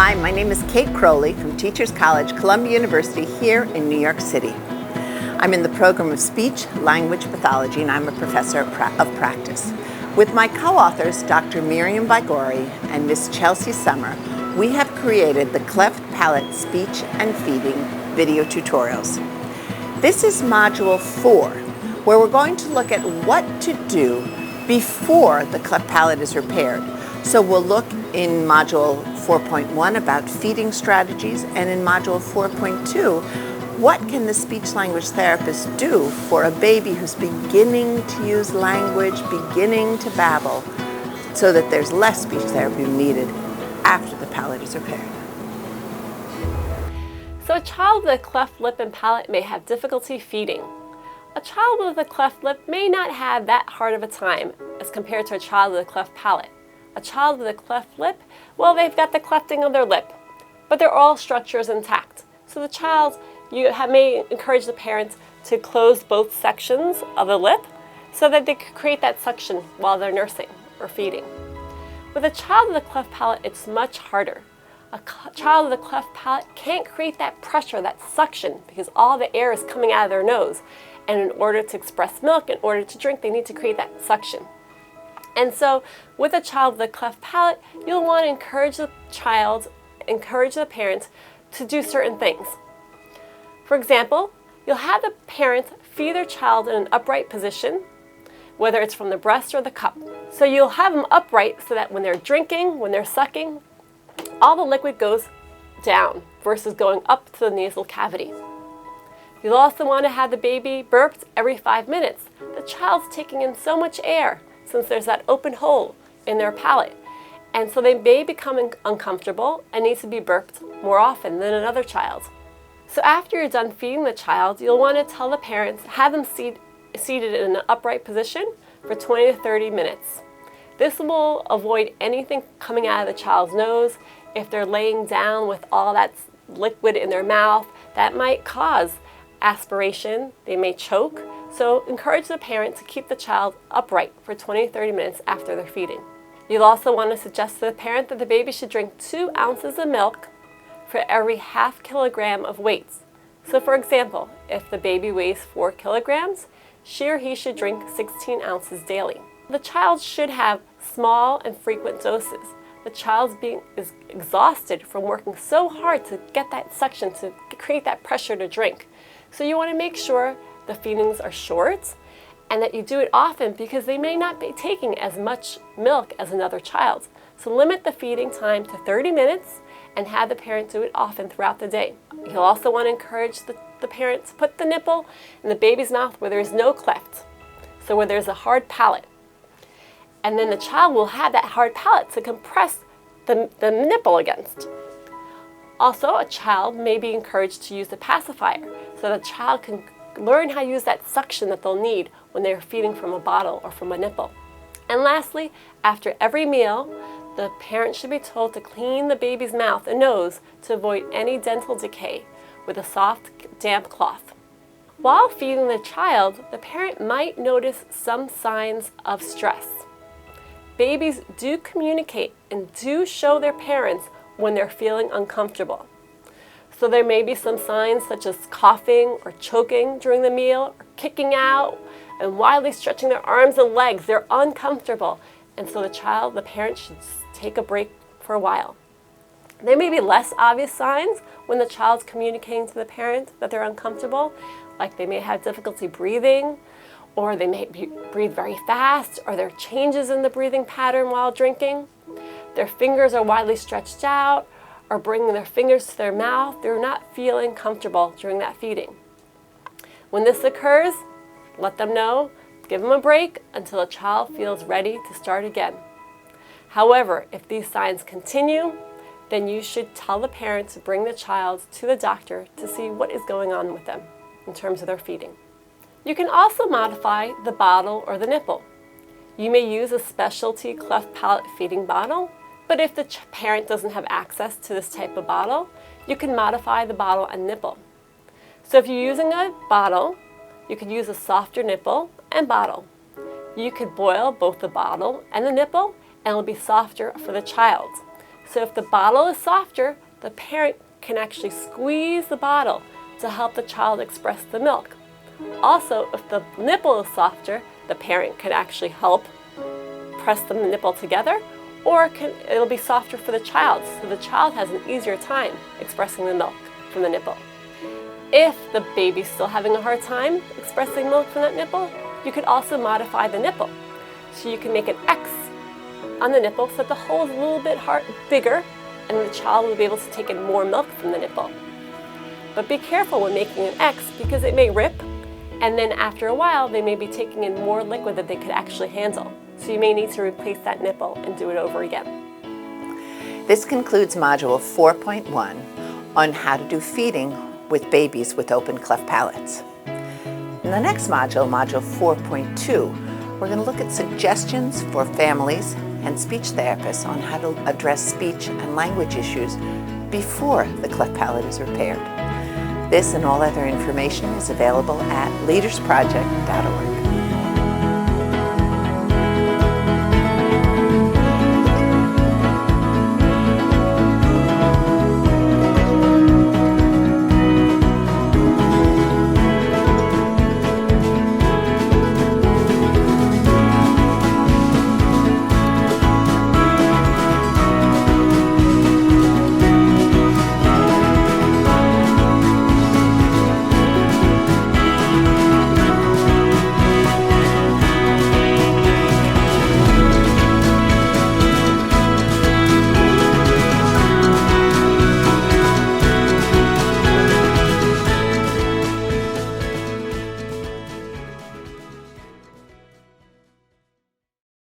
Hi, my name is Kate Crowley from Teachers College, Columbia University here in New York City. I'm in the program of Speech Language Pathology and I'm a professor of practice. With my co-authors, Dr. Miriam Baigorri and Ms. Chelsea Sommer, we have created the Cleft Palate Speech and Feeding video tutorials. This is Module 4, where we're going to look at what to do before the cleft palate is repaired. So we'll look in Module 4.1 about feeding strategies, and in Module 4.2, what can the speech-language therapist do for a baby who's beginning to use language, beginning to babble, so that there's less speech therapy needed after the palate is repaired. So a child with a cleft lip and palate may have difficulty feeding. A child with a cleft lip may not have that hard of a time as compared to a child with a cleft palate. A child with a cleft lip, well, they've got the clefting of their lip, but their oral structure is intact. So the child, may encourage the parents to close both sections of the lip so that they could create that suction while they're nursing or feeding. With a child with a cleft palate, it's much harder. A child with a cleft palate can't create that pressure, that suction, because all the air is coming out of their nose. And in order to express milk, in order to drink, they need to create that suction. And so with a child with a cleft palate, you'll want to encourage the parent to do certain things. For example, you'll have the parent feed their child in an upright position, whether it's from the breast or the cup. So you'll have them upright so that when they're drinking, when they're sucking, all the liquid goes down versus going up to the nasal cavity. You'll also want to have the baby burped every 5 minutes. The child's taking in so much air since there's that open hole in their palate. And so they may become uncomfortable and need to be burped more often than another child. So after you're done feeding the child, you'll want to tell the parents, have them seated in an upright position for 20 to 30 minutes. This will avoid anything coming out of the child's nose. If they're laying down with all that liquid in their mouth, that might cause aspiration. They may choke. So encourage the parent to keep the child upright for 20 to 30 minutes after they're feeding. You'll also want to suggest to the parent that the baby should drink 2 ounces of milk for every ½ kilogram of weight. So for example, if the baby weighs 4 kilograms, she or he should drink 16 ounces daily. The child should have small and frequent doses. The child is exhausted from working so hard to get that suction, to create that pressure to drink. So you want to make sure the feedings are short and that you do it often because they may not be taking as much milk as another child. So limit the feeding time to 30 minutes and have the parent do it often throughout the day. You'll also want to encourage the parent to put the nipple in the baby's mouth where there is no cleft, so where there's a hard palate. And then the child will have that hard palate to compress the nipple against. Also, a child may be encouraged to use the pacifier so the child can learn how to use that suction that they'll need when they're feeding from a bottle or from a nipple. And lastly, after every meal, the parent should be told to clean the baby's mouth and nose to avoid any dental decay with a soft, damp cloth. While feeding the child, the parent might notice some signs of stress. Babies do communicate and do show their parents when they're feeling uncomfortable. So there may be some signs such as coughing or choking during the meal, or kicking out and wildly stretching their arms and legs. They're uncomfortable. And so the parent should take a break for a while. There may be less obvious signs when the child's communicating to the parent that they're uncomfortable, like they may have difficulty breathing, or they may breathe very fast, or there are changes in the breathing pattern while drinking. Their fingers are widely stretched out, or bringing their fingers to their mouth. They're not feeling comfortable during that feeding. When this occurs, let them know, give them a break until the child feels ready to start again. However, if these signs continue, then you should tell the parent to bring the child to the doctor to see what is going on with them in terms of their feeding. You can also modify the bottle or the nipple. You may use a specialty cleft palate feeding bottle, but if the parent doesn't have access to this type of bottle, you can modify the bottle and nipple. So if you're using a bottle, you could use a softer nipple and bottle. You could boil both the bottle and the nipple, and it'll be softer for the child. So if the bottle is softer, the parent can actually squeeze the bottle to help the child express the milk. Also, if the nipple is softer, the parent can actually help press the nipple together, or it'll be softer for the child, so the child has an easier time expressing the milk from the nipple. If the baby's still having a hard time expressing milk from that nipple, you could also modify the nipple. So you can make an X on the nipple so that the hole is a little bit bigger, and the child will be able to take in more milk from the nipple. But be careful when making an X because it may rip, and then after a while they may be taking in more liquid that they could actually handle. So you may need to replace that nipple and do it over again. This concludes Module 4.1 on how to do feeding with babies with open cleft palates. In the next module, Module 4.2, we're going to look at suggestions for families and speech therapists on how to address speech and language issues before the cleft palate is repaired. This and all other information is available at LEADERSproject.org.